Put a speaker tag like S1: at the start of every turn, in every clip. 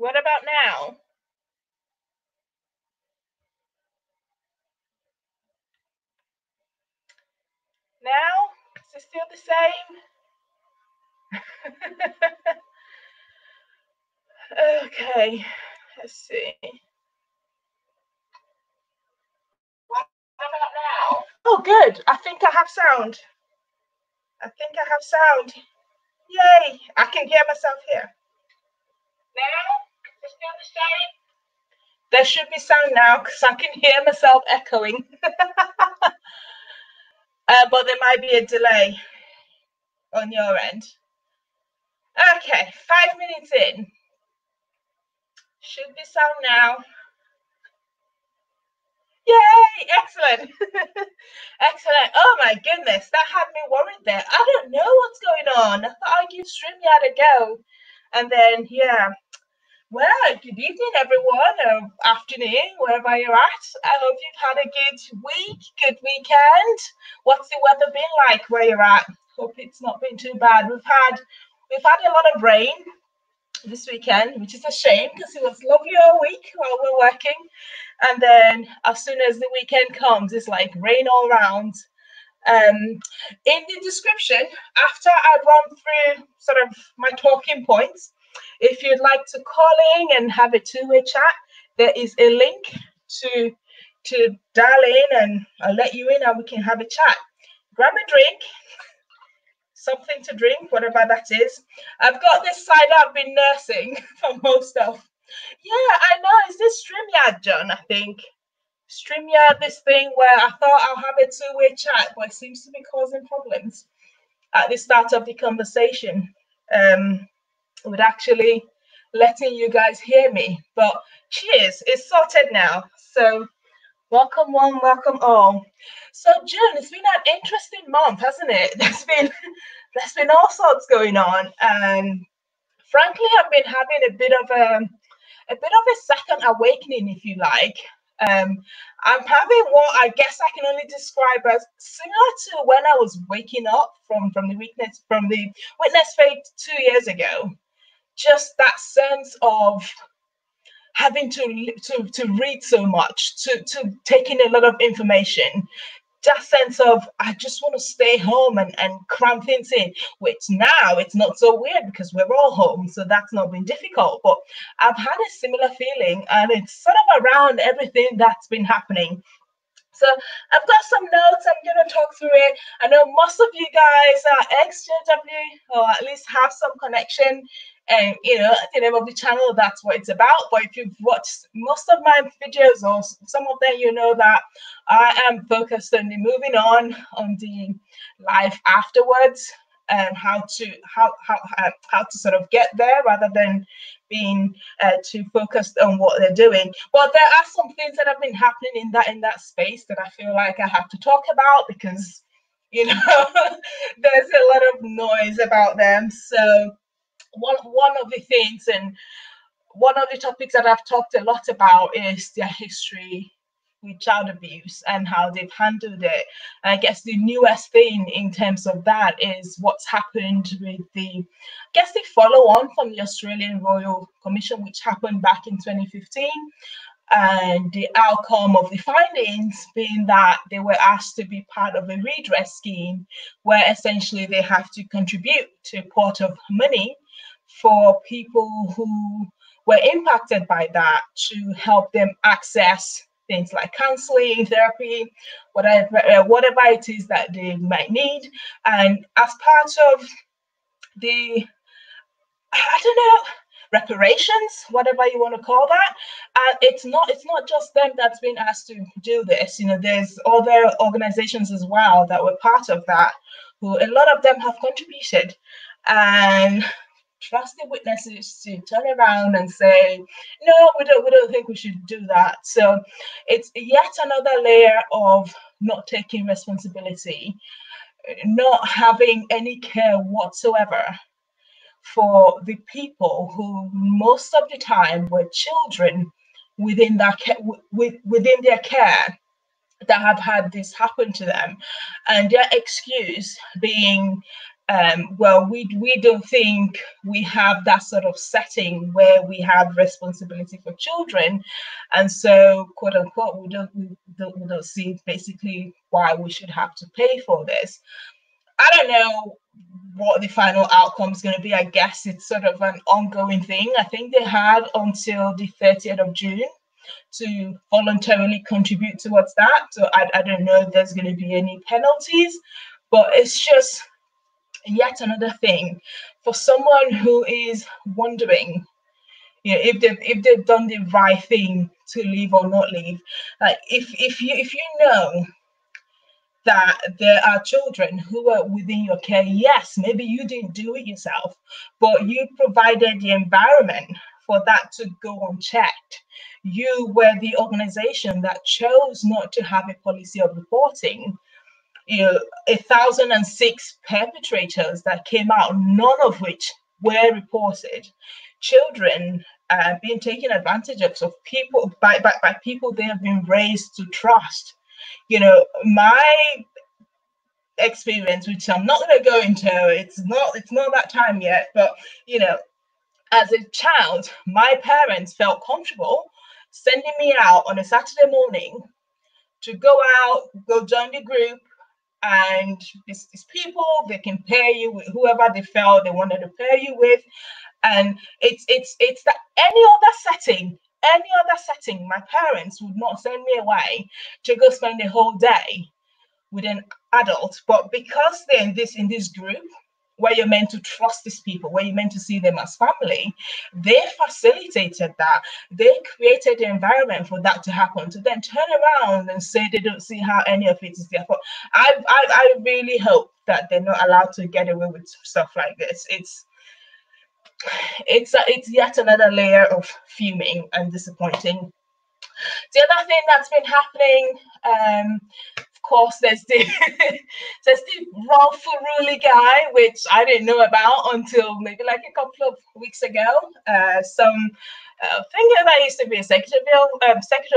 S1: What about now? Now? Is it still the same? Okay, let's see. What about now? Oh, good. I think I have sound. I think I have sound. Yay! I can hear myself here. Now? Is it still the same? There should be sound now because I can hear myself echoing. But there might be a delay on your end. Okay, 5 minutes in. Should be sound now. Yay! Excellent. Excellent. Oh my goodness, that had me worried there. I don't know what's going on. I thought I'd give StreamYard a go. And then, yeah. Well, good evening, everyone, or afternoon, wherever you're at. I hope you've had a good week, good weekend. What's the weather been like where you're at? Hope it's not been too bad. We've had a lot of rain this weekend, which is a shame because it was lovely all week while we're working. And then as soon as the weekend comes, it's like rain all around. In the description, after I run through sort of my talking points, if you'd like to call in and have a two-way chat, there is a link to dial in and I'll let you in and we can have a chat. Grab a drink, something to drink, whatever that is. I've got this side I've been nursing for most of. Yeah, I know. Is this StreamYard, John? I think. StreamYard, this thing where I thought I'll have a two-way chat, but it seems to be causing problems at the start of the conversation with actually letting you guys hear me. But cheers, it's sorted now. So welcome one, welcome all. So June, it's been an interesting month, hasn't it? There's been all sorts going on, and frankly, I've been having a bit of a second awakening, if you like. I'm having what I guess I can only describe as similar to when I was waking up from the witness faith 2 years ago. Just that sense of having to read so much, to take in a lot of information. That sense of I just want to stay home and cram things in, which now it's not so weird because we're all home, so that's not been difficult. But I've had a similar feeling, and it's sort of around everything that's been happening. So I've got some notes. I'm going to talk through it. I know most of you guys are ex-JW or at least have some connection. And, the name of the channel, that's what it's about. But if you've watched most of my videos or some of them, you know that I am focused on the moving on the life afterwards and how to sort of get there rather than being too focused on what they're doing. But there are some things that have been happening in that space that I feel like I have to talk about because, there's a lot of noise about them. So one of the things and one of the topics that I've talked a lot about is their history with child abuse and how they've handled it. I guess the newest thing in terms of that is what's happened with the follow on from the Australian Royal Commission, which happened back in 2015. And the outcome of the findings being that they were asked to be part of a redress scheme where essentially they have to contribute to a pot of money for people who were impacted by that to help them access things like counseling, therapy, whatever it is that they might need. And as part of the, reparations, whatever you want to call that, and it's not just them that's been asked to do this. There's other organizations as well that were part of that, who a lot of them have contributed, and trusted witnesses to turn around and say, no, we don't think we should do that. So it's yet another layer of not taking responsibility, not having any care whatsoever for the people who most of the time were children within their care that have had this happen to them, and their excuse being well, we don't think we have that sort of setting where we have responsibility for children, and so quote unquote we don't see basically why we should have to pay for this. I don't know what the final outcome is going to be. I guess it's sort of an ongoing thing. I think they had until the 30th of June to voluntarily contribute towards that. So I don't know if there's going to be any penalties, but it's just yet another thing for someone who is wondering, you know, if they've done the right thing to leave or not leave. Like if you know that there are children who are within your care, yes, maybe you didn't do it yourself, but you provided the environment for that to go unchecked. You were the organization that chose not to have a policy of reporting. You know, 1,006 perpetrators that came out, none of which were reported. Children being taken advantage of people by people they have been raised to trust. You know, my experience, which I'm not going to go into, it's not that time yet, but you know, as a child, my parents felt comfortable sending me out on a Saturday morning to go out, go join the group, and these people, they can pair you with whoever they felt they wanted to pair you with. And it's that any other setting, my parents would not send me away to go spend the whole day with an adult. But because they're in this group where you're meant to trust these people, where you're meant to see them as family, they facilitated that. They created the environment for that to happen. To then turn around and say they don't see how any of it is their fault. I really hope that they're not allowed to get away with stuff like this. It's yet another layer of fuming and disappointing. The other thing that's been happening, of course, there's the there's the Ralph Furuli guy, which I didn't know about until maybe like a couple of weeks ago. Some thing that used to be a secretary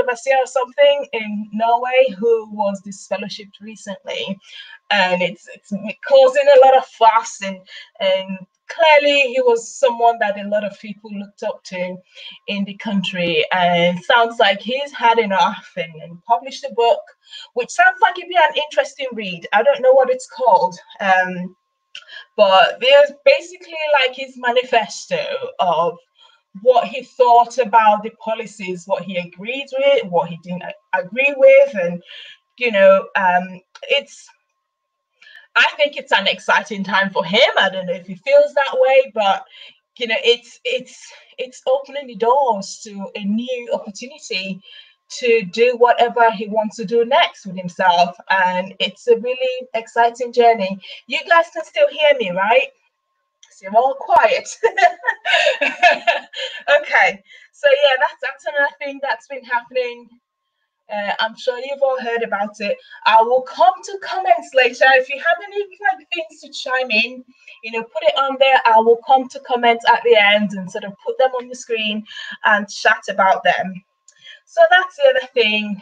S1: overseer or something in Norway who was disfellowshipped recently, and it's causing a lot of fuss, and clearly he was someone that a lot of people looked up to in the country, and sounds like he's had enough and published a book, which sounds like it'd be an interesting read. I don't know what it's called, but there's basically like his manifesto of what he thought about the policies, what he agreed with, what he didn't agree with, and you know, I think it's an exciting time for him. I don't know if he feels that way, but you know, it's opening the doors to a new opportunity to do whatever he wants to do next with himself, and it's a really exciting journey. You guys can still hear me, right? So you're all quiet. Okay, so yeah, that's another thing that's been happening. I'm sure you've all heard about it. I will come to comments later. If you have any like things to chime in, you know, put it on there. I will come to comments at the end and sort of put them on the screen and chat about them. So that's the other thing.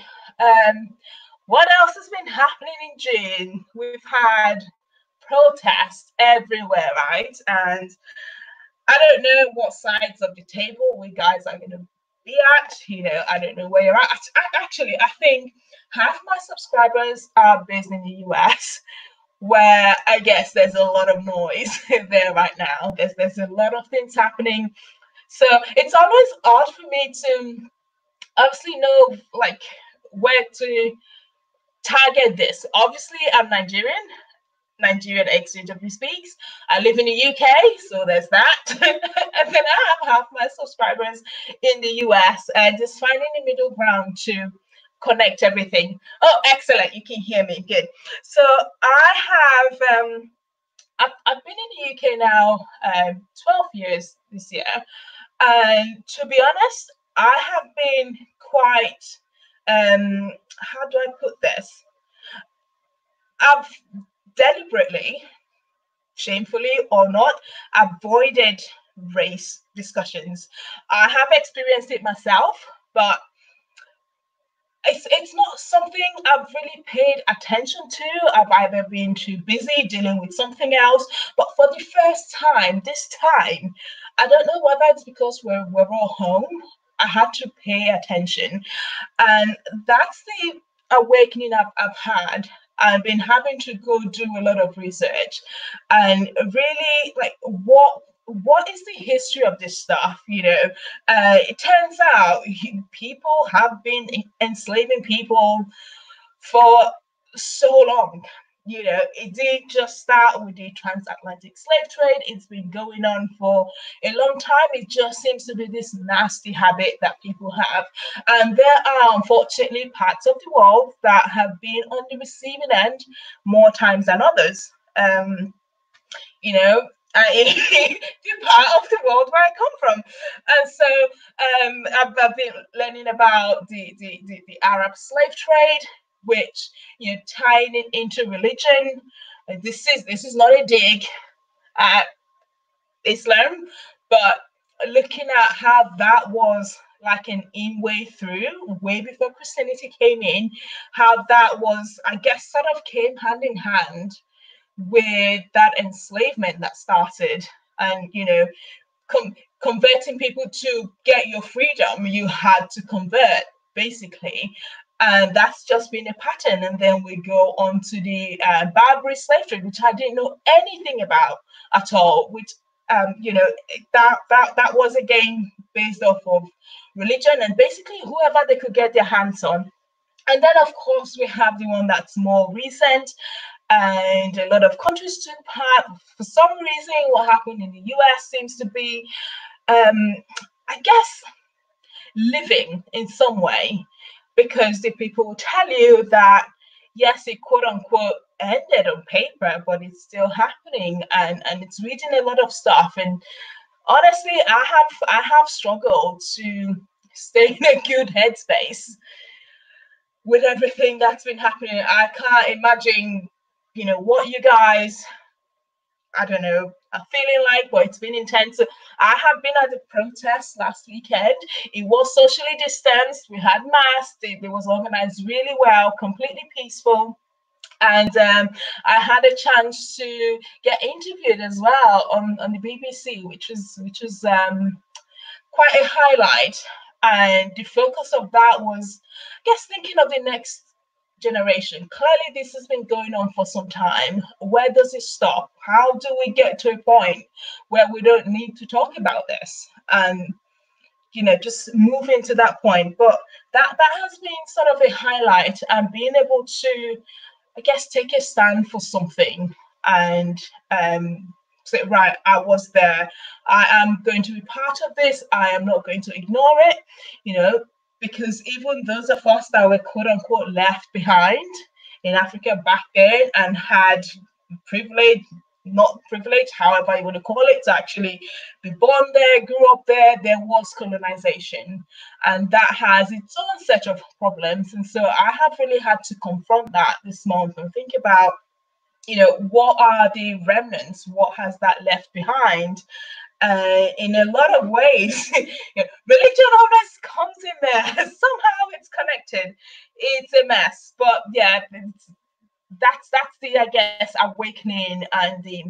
S1: What else has been happening in June? We've had protests everywhere, right? And I don't know what sides of the table we guys are going to be at. You know, I don't know where you're at. I think half my subscribers are based in the US, where I guess there's a lot of noise there right now. There's a lot of things happening. So it's always odd for me to obviously know like where to target this. Obviously, I'm Nigerian ex-JW speaks. I live in the UK, so there's that. And then I have half my subscribers in the US, and just finding the middle ground to connect everything. Oh, excellent! You can hear me. Good. So I have I've been in the UK now 12 years this year, and to be honest, I have been quite how do I put this? I've deliberately, shamefully or not, avoided race discussions. I have experienced it myself, but it's not something I've really paid attention to. I've either been too busy dealing with something else, but for the first time, this time, I don't know whether it's because we're all home. I had to pay attention, and that's the awakening I've had. I've been having to go do a lot of research and really like what is the history of this stuff, it turns out people have been enslaving people for so long. It did just start with the transatlantic slave trade. It's been going on for a long time. It just seems to be this nasty habit that people have. And there are unfortunately parts of the world that have been on the receiving end more times than others. You know, the part of the world where I come from. And so I've been learning about the Arab slave trade, which tying it into religion. This is not a dig at Islam, but looking at how that was like an in way through, way before Christianity came in, how that was, I guess, sort of came hand in hand with that enslavement that started. And converting people to get your freedom, you had to convert basically, and that's just been a pattern. And then we go on to the Barbary slave trade, which I didn't know anything about at all, which that was again based off of religion and basically whoever they could get their hands on. And then of course we have the one that's more recent, and a lot of countries took part. For some reason, what happened in the US seems to be, I guess, living in some way, because the people will tell you that, yes, it quote unquote ended on paper, but it's still happening, and it's reading a lot of stuff. And honestly, I have struggled to stay in a good headspace with everything that's been happening. I can't imagine what you guys, I don't know, are feeling like, but it's been intense. I have been at the protest last weekend. It was socially distanced. We had masks. It was organized really well, completely peaceful. And I had a chance to get interviewed as well on the BBC, which was quite a highlight. And the focus of that was, I guess, thinking of the next generation. Clearly, this has been going on for some time. Where does it stop? How do we get to a point where we don't need to talk about this? And just move into that point. But that has been sort of a highlight, and being able to, I guess, take a stand for something and say, right, I was there. I am going to be part of this. I am not going to ignore it, because even those of us that were quote unquote left behind in Africa back then and had privilege, not privilege, however you want to call it, to actually be born there, grew up there, there was colonization. And that has its own set of problems. And so I have really had to confront that this month and think about, what are the remnants? What has that left behind? In a lot of ways, religion always comes in there. Somehow it's connected. It's a mess, but yeah, that's the, I guess, awakening, and the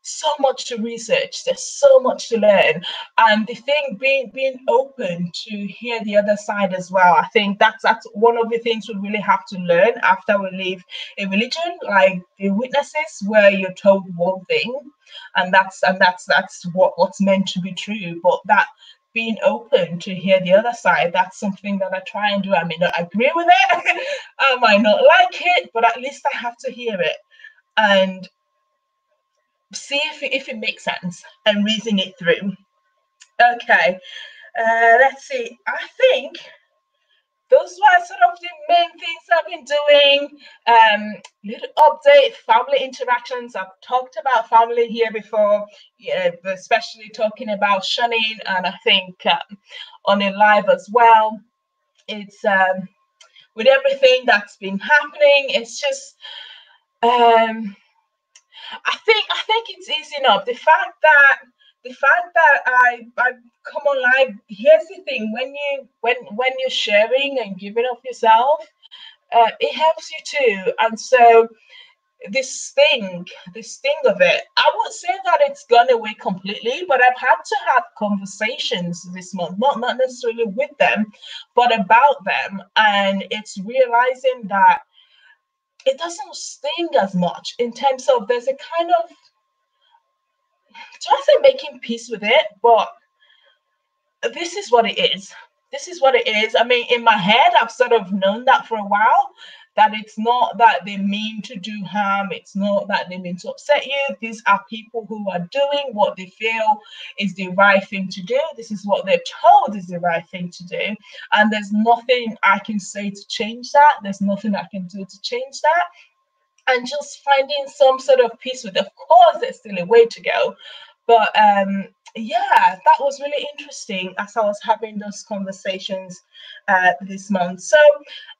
S1: so much to research. There's so much to learn, and the thing being open to hear the other side as well. I think that's one of the things we really have to learn after we leave a religion, like the witnesses, where you're told one thing, and that's what's meant to be true. But that being open to hear the other side, that's something that I try and do. I may not agree with it, I might not like it, but at least I have to hear it and see if it makes sense and reason it through. Okay, let's see. I think those were sort of the main things I've been doing. Little update, family interactions. I've talked about family here before, especially talking about shunning, and I think on a live as well. It's with everything that's been happening, it's just I think it's easy enough. The fact that the fact that I come on live, here's the thing: when you're sharing and giving of yourself, it helps you too. And so this thing of it, I won't say that it's gone away completely, but I've had to have conversations this month, not necessarily with them, but about them. And it's realizing that it doesn't sting as much in terms of there's a kind of, do I say making peace with it, but this is what it is. This is what it is. I mean, in my head, I've sort of known that for a while, that it's not that they mean to do harm. It's not that they mean to upset you. These are people who are doing what they feel is the right thing to do. This is what they're told is the right thing to do. And there's nothing I can say to change that. There's nothing I can do to change that. And just finding some sort of peace with it. Of course, there's still a way to go. But yeah, that was really interesting as I was having those conversations this month. So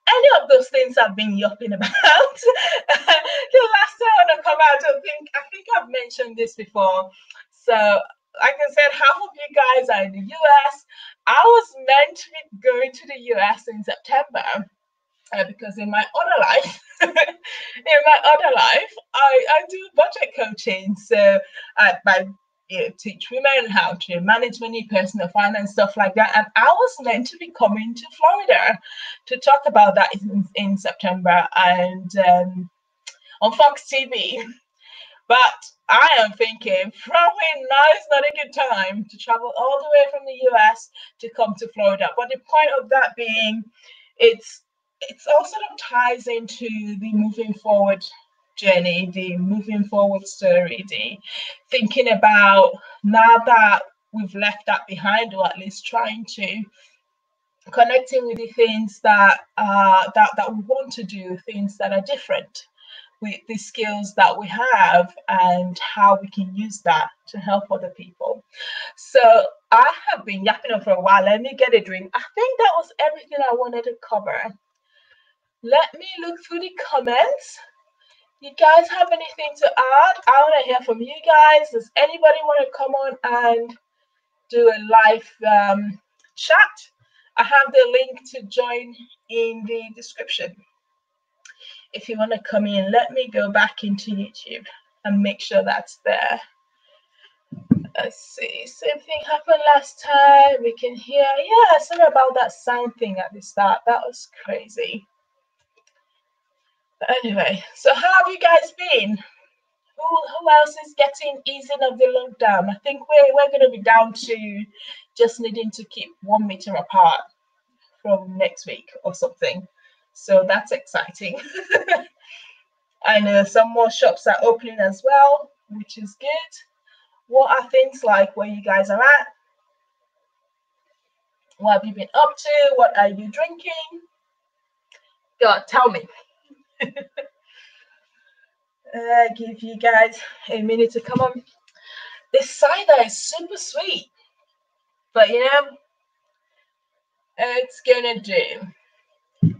S1: any of those things I've been yapping about. The last time I want to come out, I think I've mentioned this before. So like I said, half of you guys are in the US. I was meant to be going to the US in September. Because in my other life, I do budget coaching. So I teach women how to manage money, personal finance, stuff like that. And I was meant to be coming to Florida to talk about that in September and on Fox TV. But I am thinking probably now is not a good time to travel all the way from the US to come to Florida. But the point of that being, it's all sort of ties into the moving forward journey, the moving forward story, the thinking about now that we've left that behind, or at least trying to connecting with the things that we want to do, things that are different with the skills that we have and how we can use that to help other people. So I have been yapping on for a while. Let me get a drink. I think that was everything I wanted to cover. Let me look through the comments. You guys have anything to add? I want to hear from you guys. Does anybody want to come on and do a live chat? I have the link to join in the description. If you want to come in, let me go back into YouTube and make sure that's there. Let's see. Same thing happened last time. We can hear. Yeah, sorry about that sound thing at the start. That was crazy. But anyway, so how have you guys been? Who else is getting easing of the lockdown? I think we're going to be down to just needing to keep 1 meter apart from next week or something. So that's exciting. I know some more shops are opening as well, which is good. What are things like where you guys are at? What have you been up to? What are you drinking? God, tell me. Give you guys a minute to come on. This cider is super sweet, but you know, it's gonna do.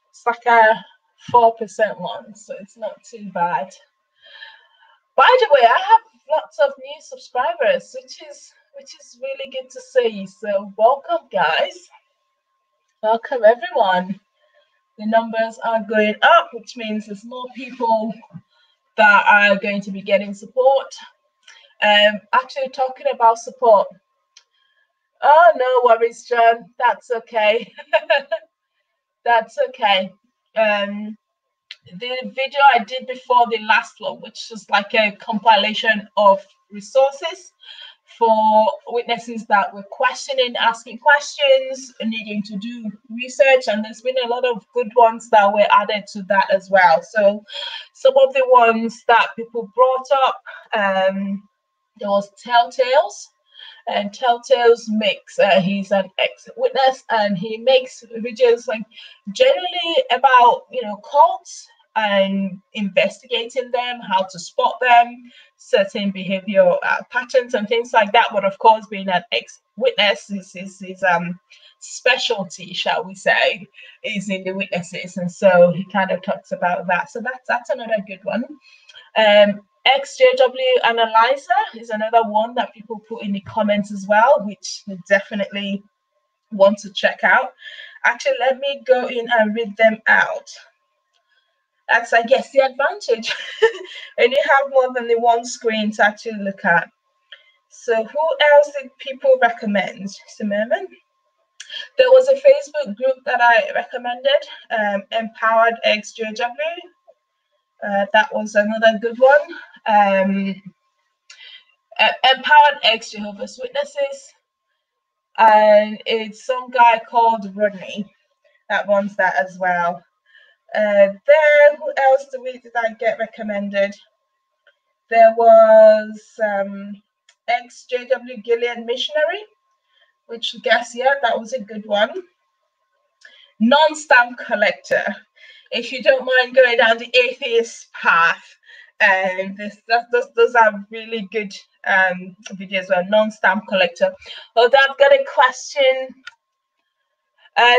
S1: It's like a 4% one, so it's not too bad. By the way, I have lots of new subscribers, which is really good to see. So welcome, guys. Welcome, everyone. The numbers are going up, which means there's more people that are going to be getting support. Actually, talking about support. Oh, no worries, John. That's okay. That's okay. The video I did before the last one, which was like a compilation of resources for witnesses that were questioning, asking questions, needing to do research, and there's been a lot of good ones that were added to that as well. So some of the ones that people brought up, there was Telltales, and Telltales makes, he's an ex-witness, and he makes videos like generally about, you know, cults and investigating them, how to spot them, certain behavioral patterns and things like that. But of course, being an ex-witness, this is his specialty, shall we say, is in the witnesses, and so he kind of talks about that. So that's another good one. XJW Analyzer is another one that people put in the comments as well, which you definitely want to check out. Actually, let me go in and read them out. That's, I guess, the advantage. And you have more than the one screen to actually look at. So who else did people recommend? Just a moment. There was a Facebook group that I recommended, Empowered XJW. That was another good one. Empowered X Jehovah's Witnesses. And it's some guy called Rodney that runs that as well. There, who else did I get recommended? There was XJW Gilead Missionary, which guess, yeah, that was a good one. Non-stamp collector. If you don't mind going down the atheist path, and those are really good videos. Well, non-stamp collector. Although I've got a question.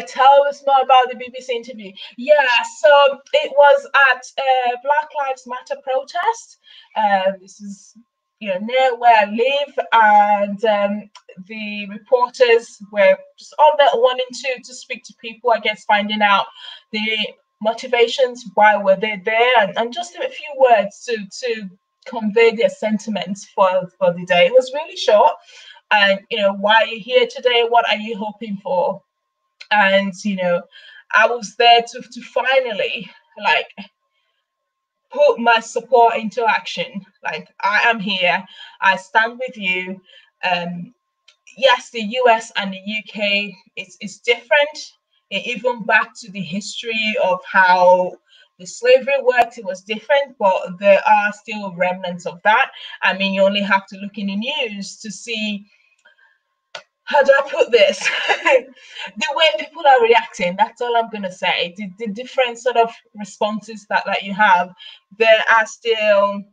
S1: Tell us more about the BBC interview. Yeah, so it was at Black Lives Matter protest. This is near where I live, and the reporters were just on there wanting to speak to people, I guess, finding out the motivations, why were they there, and just a few words to convey their sentiments for the day. It was really short, and why are you here today? What are you hoping for? And I was there to finally put my support into action. Like, I am here, I stand with you. Yes, the US and the UK is different. Even back to the history of how the slavery worked, it was different, but there are still remnants of that. I mean, you only have to look in the news to see, how do I put this? The way people are reacting, that's all I'm going to say. The different sort of responses that you have, there are still,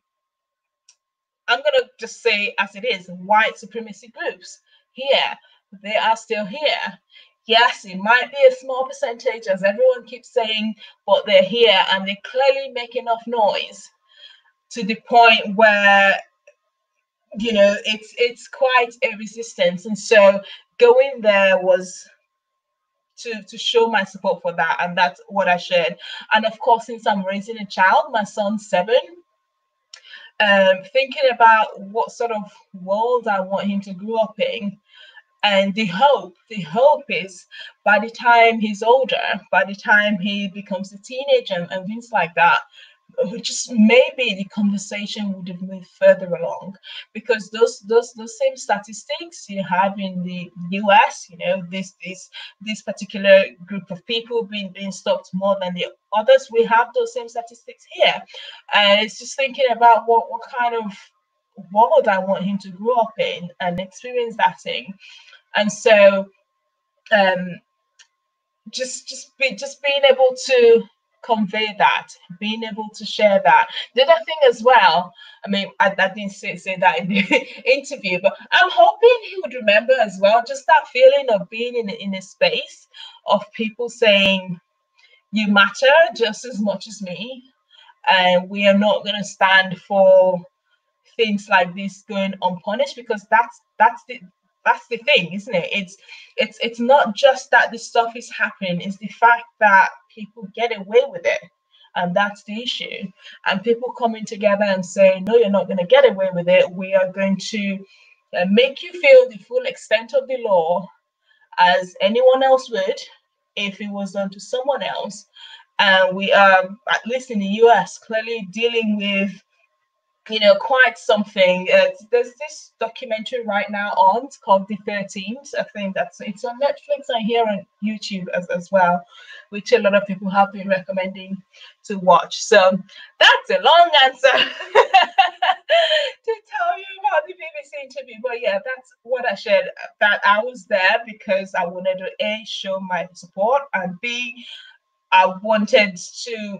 S1: I'm going to just say as it is, white supremacy groups here. They are still here. Yes, it might be a small percentage, as everyone keeps saying, but they're here, and they clearly make enough noise to the point where it's quite a resistance. And so going there was to show my support for that, and that's what I shared. And of course, since I'm raising a child, my son's 7, thinking about what sort of world I want him to grow up in. And the hope is, by the time he's older, by the time he becomes a teenager and things like that, just maybe the conversation would have moved further along, because those same statistics you have in the US, this particular group of people being stopped more than the others, we have those same statistics here. And it's just thinking about what kind of world I want him to grow up in and experience that thing. And so just being able to convey that, being able to share that. The other thing as well, I mean, I didn't say that in the interview, but I'm hoping he would remember as well, just that feeling of being in a space of people saying, you matter just as much as me, and we are not going to stand for things like this going unpunished, because that's the thing, isn't it? It's not just that this stuff is happening, it's the fact that people get away with it, and that's the issue. And people coming together and saying, no, you're not going to get away with it, we are going to make you feel the full extent of the law as anyone else would if it was done to someone else. And we are, at least in the US, clearly dealing with quite something. There's this documentary right now on, it's called The 13th. I think it's on Netflix and here on YouTube as well, which a lot of people have been recommending to watch. So that's a long answer to tell you about the BBC interview. But yeah, that's what I shared, that I was there because I wanted to A, show my support, and B, I wanted to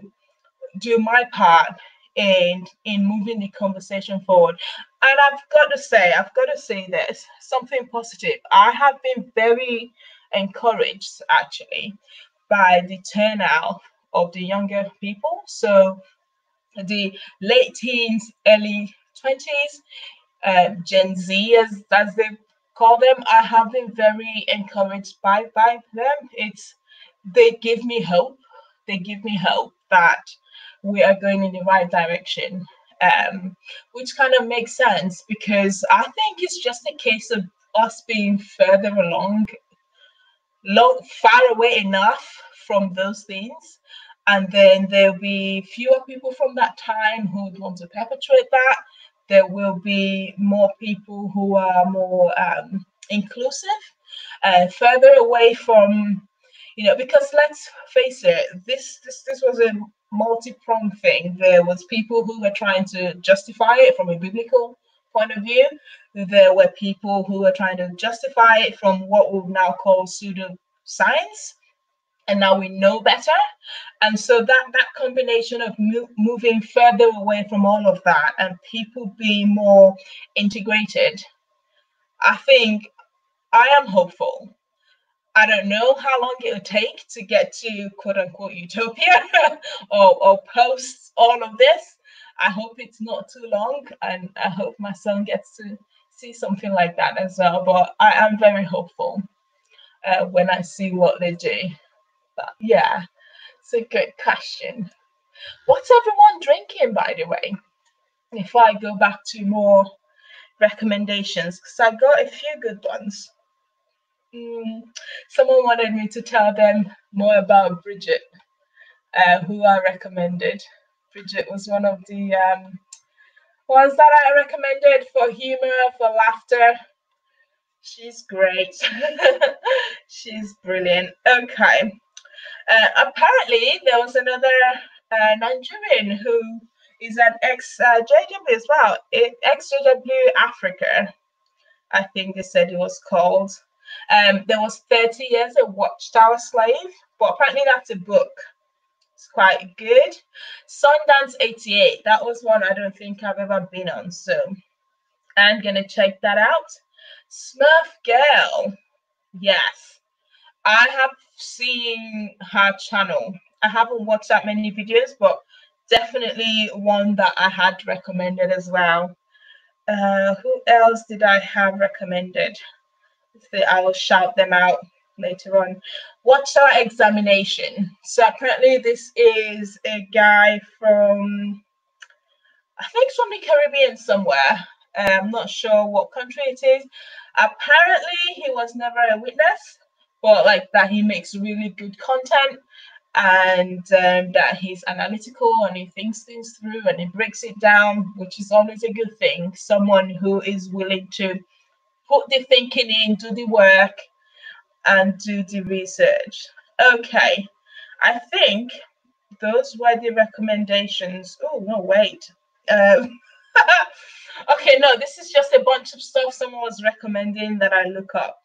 S1: do my part in moving the conversation forward. And I've got to say this, something positive. I have been very encouraged actually by the turnout of the younger people. So the late teens, early 20s, Gen Z, as they call them. I have been very encouraged by them. They give me hope. They give me hope that we are going in the right direction, which kind of makes sense because I think it's just a case of us being further along, far away enough from those things. And then there'll be fewer people from that time who would want to perpetuate that. There will be more people who are more inclusive, further away from, because let's face it, this was a multi-pronged thing. There was people who were trying to justify it from a biblical point of view. There were people who were trying to justify it from what we'll now call pseudoscience, and now we know better. And so that combination of moving further away from all of that and people being more integrated, I think I am hopeful. I don't know how long it'll take to get to quote unquote utopia or post all of this. I hope it's not too long, and I hope my son gets to see something like that as well. But I am very hopeful when I see what they do. But yeah, it's a good question. What's everyone drinking, by the way? If I go back to more recommendations, because I got a few good ones. Someone wanted me to tell them more about Bridget, who I recommended. Bridget was one of the ones that I recommended for humor, for laughter. She's great. She's brilliant. Okay. Apparently, there was another Nigerian who is an ex-JW as well, ex-JW Africa, I think they said it was called. There was 30 Years a Watchtower Slave, but apparently that's a book. It's quite good. Sundance 88, that was one I don't think I've ever been on, so I'm gonna check that out. Smurf Girl, yes, I have seen her channel. I haven't watched that many videos, but definitely one that I had recommended as well. Who else did I have recommended? I will shout them out later on. Watchtower Examination. So apparently this is a guy from, I think from the Caribbean somewhere. I'm not sure what country it is. Apparently he was never a witness, but like that he makes really good content, and that he's analytical and he thinks things through and he breaks it down, which is always a good thing. Someone who is willing to put the thinking in, do the work, and do the research. Okay, I think those were the recommendations. Oh, no, wait. Okay, no, this is just a bunch of stuff someone was recommending that I look up.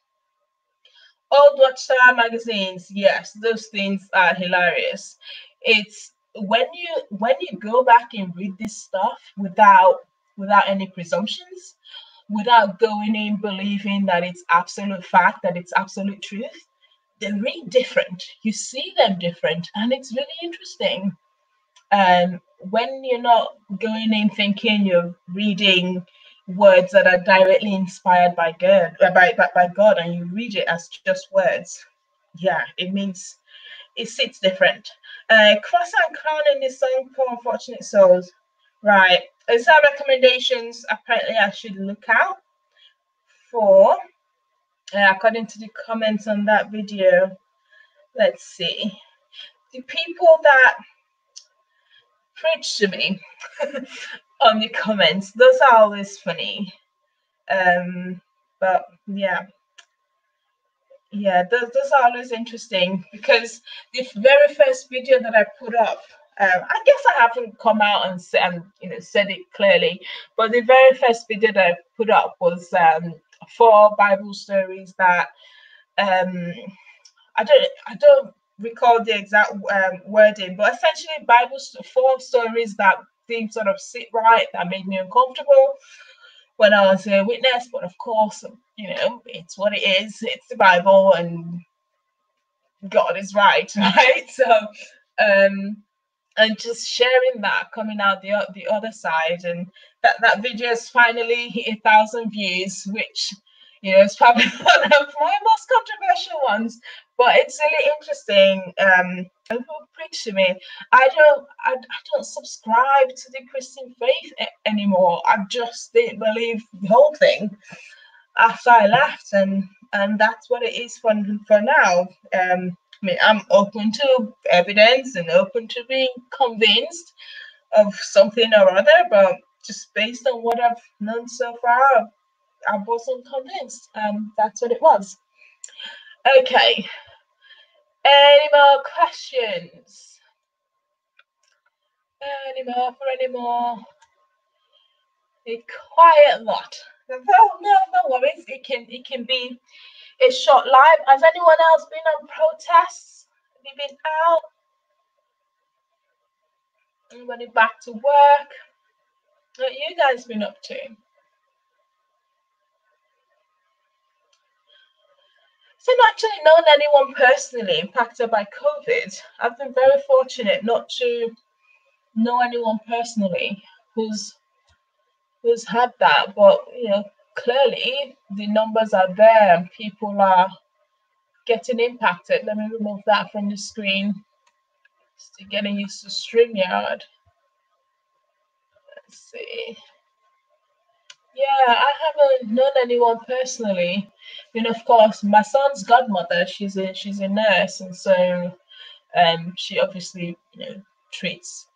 S1: Old Watchtower magazines, yes, those things are hilarious. It's when you go back and read this stuff without any presumptions, without going in believing that it's absolute fact, that it's absolute truth, they read different. You see them different, and it's really interesting. When you're not going in thinking you're reading words that are directly inspired by God, by God, and you read it as just words, yeah, it means it sits different. Cross and Crown in the song for Unfortunate Souls. Right. Is that recommendations apparently I should look out for? According to the comments on that video. Let's see. The people that preach to me on the comments, those are always funny. But yeah, those are always interesting, because the very first video that I put up, I guess I haven't come out and said it clearly, but the very first video that I put up was 4 Bible stories that I don't recall the exact wording, but essentially 4 stories that didn't sort of sit right, that made me uncomfortable when I was a witness. But of course, it's what it is. It's the Bible, and God is right, right? So and just sharing that coming out the other side, and that video has finally hit 1,000 views, which is probably one of my most controversial ones, but it's really interesting. And people preach to me. I don't subscribe to the Christian faith anymore. I just didn't believe the whole thing after I left, and that's what it is for now. I mean, I'm open to evidence and open to being convinced of something or other, but just based on what I've known so far, I wasn't convinced. That's what it was. Okay. Any more questions? Any more? A quiet lot. No worries. It can be a short live. Has anyone else been on protests? Have you been out? Anybody back to work? What you guys been up to? So I've actually known anyone personally impacted by COVID. I've been very fortunate not to know anyone personally who's had that, but clearly the numbers are there and people are getting impacted. Let me remove that from the screen. Still getting used to StreamYard. Let's see. Yeah, I haven't known anyone personally. Of course, my son's godmother, she's a nurse, and so she obviously treats.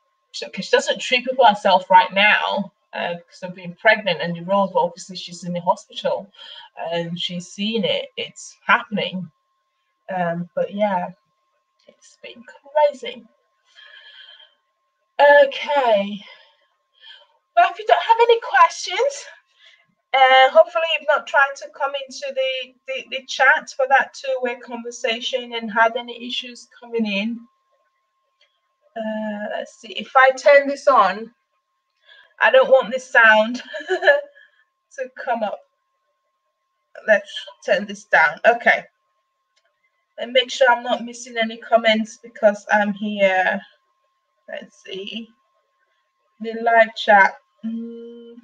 S1: Because she doesn't treat people herself right now because of being pregnant and the roles, but obviously she's in the hospital and she's seeing it. It's happening. But yeah, it's been crazy. Okay. Well, if you don't have any questions, hopefully you've not tried to come into the chat for that two-way conversation and had any issues coming in. Let's see. If I turn this on, I don't want this sound to come up. Let's turn this down. Okay. And make sure I'm not missing any comments because I'm here. Let's see. The live chat. No,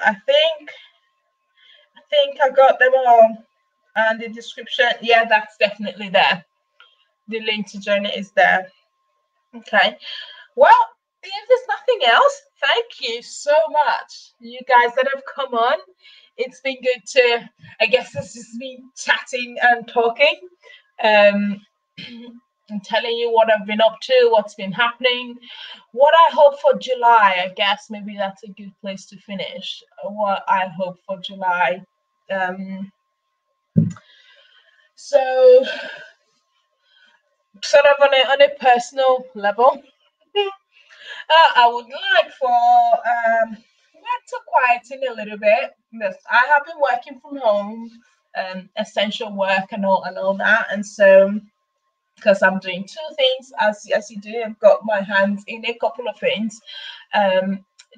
S1: I think I got them all. And the description, yeah, that's definitely there. The link to join it is there. Okay. Well, if there's nothing else, thank you so much, you guys that have come on. It's been good to, I guess this is me chatting and talking. And telling you what I've been up to, what's been happening, what I hope for July. I guess maybe that's a good place to finish. What I hope for July. So, sort of on a personal level, I would like for to quieten a little bit. Yes, I have been working from home, essential work and all that, and so. Because I'm doing two things, as you do, I've got my hands in a couple of things,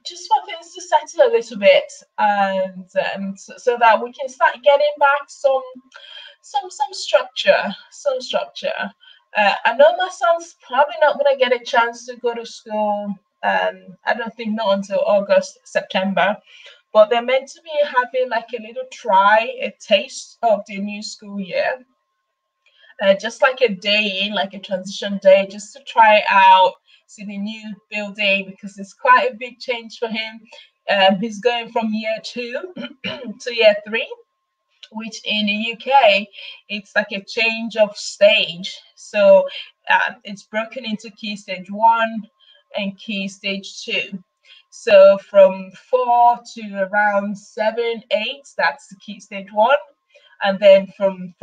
S1: just for things to settle a little bit, and so that we can start getting back some structure, I know my son's probably not going to get a chance to go to school. I don't think not until August, September, but they're meant to be having like a little a taste of the new school year. Just like a day, like a transition day, just to try out, see the new building, because it's quite a big change for him. He's going from year 2 to year 3, which in the UK, it's like a change of stage. So it's broken into Key Stage 1 and Key Stage 2. So from 4 to around 7, 8, that's the Key Stage 1. And then from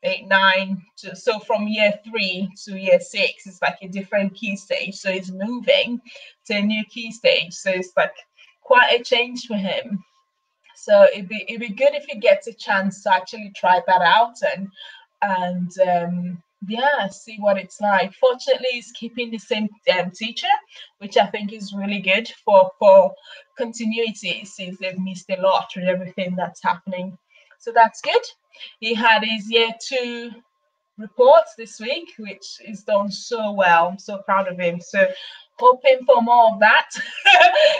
S1: 8, 9 so from year 3 to year 6, it's like a different key stage. So he's moving to a new key stage. So it's like quite a change for him. So it'd be good if he gets a chance to actually try that out and yeah, see what it's like. Fortunately, he's keeping the same teacher, which I think is really good for continuity, since they've missed a lot with everything that's happening. So that's good. He had his year 2 reports this week, which is done so well. I'm so proud of him. So hoping for more of that,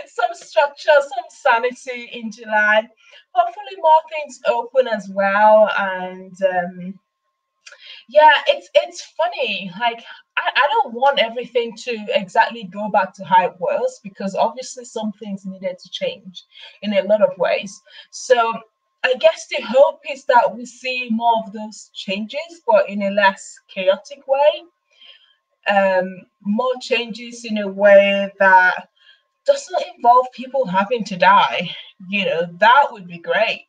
S1: some structure, some sanity in July. Hopefully more things open as well. And yeah, it's funny. Like I don't want everything to exactly go back to how it was, because obviously some things needed to change in a lot of ways. So I guess the hope is that we see more of those changes, but in a less chaotic way. More changes in a way that doesn't involve people having to die. That would be great.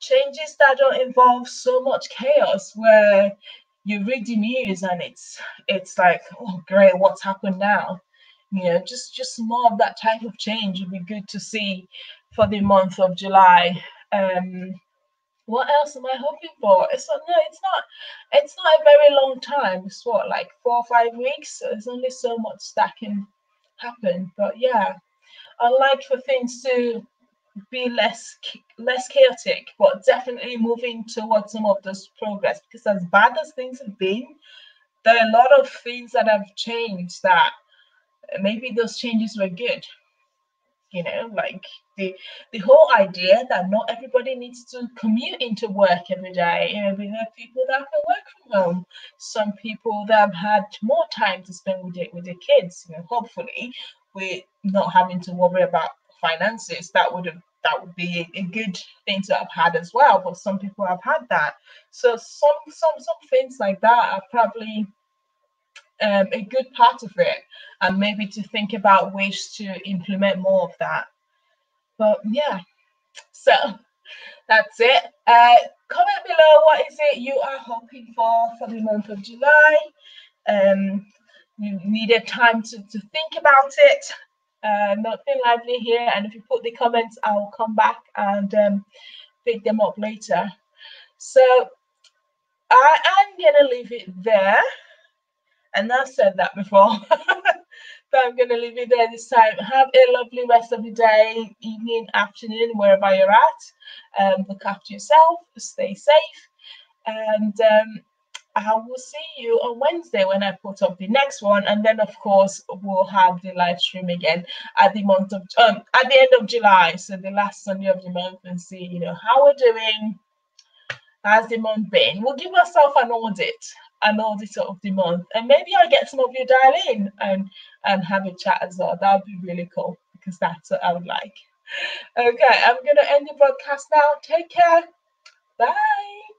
S1: Changes that don't involve so much chaos, where you read the news and it's like, oh great, what's happened now? Just more of that type of change would be good to see for the month of July. What else am I hoping for? It's not a very long time. It's what, like 4 or 5 weeks? So there's only so much that can happen. But yeah, I like for things to be less chaotic, but definitely moving towards some of this progress. Because as bad as things have been, there are a lot of things that have changed that maybe those changes were good. Like the whole idea that not everybody needs to commute into work every day. We have people that can work from home. Some people that have had more time to spend with their kids. Hopefully, we're not having to worry about finances. That would be a good thing to have had as well. But some people have had that. So some things like that are probably a good part of it, and maybe to think about ways to implement more of that. But yeah, so that's it. Comment below, what is it you are hoping for the month of July. You needed time to think about it. Nothing lively here, and if you put the comments, I'll come back and pick them up later. So I am gonna leave it there, and I've said that before. But I'm going to leave it there this time. Have a lovely rest of the day, evening, afternoon, wherever you're at. Look after yourself, stay safe, and I will see you on Wednesday when I put up the next one. And then, of course, we'll have the live stream again at the end of July, so the last Sunday of the month, and see how we're doing. How's the month been? We'll give ourselves an audit of the month, and maybe I'll get some of you dial in and have a chat as well. That would be really cool, because that's what I would like. Okay, I'm gonna end the broadcast now. Take care. Bye.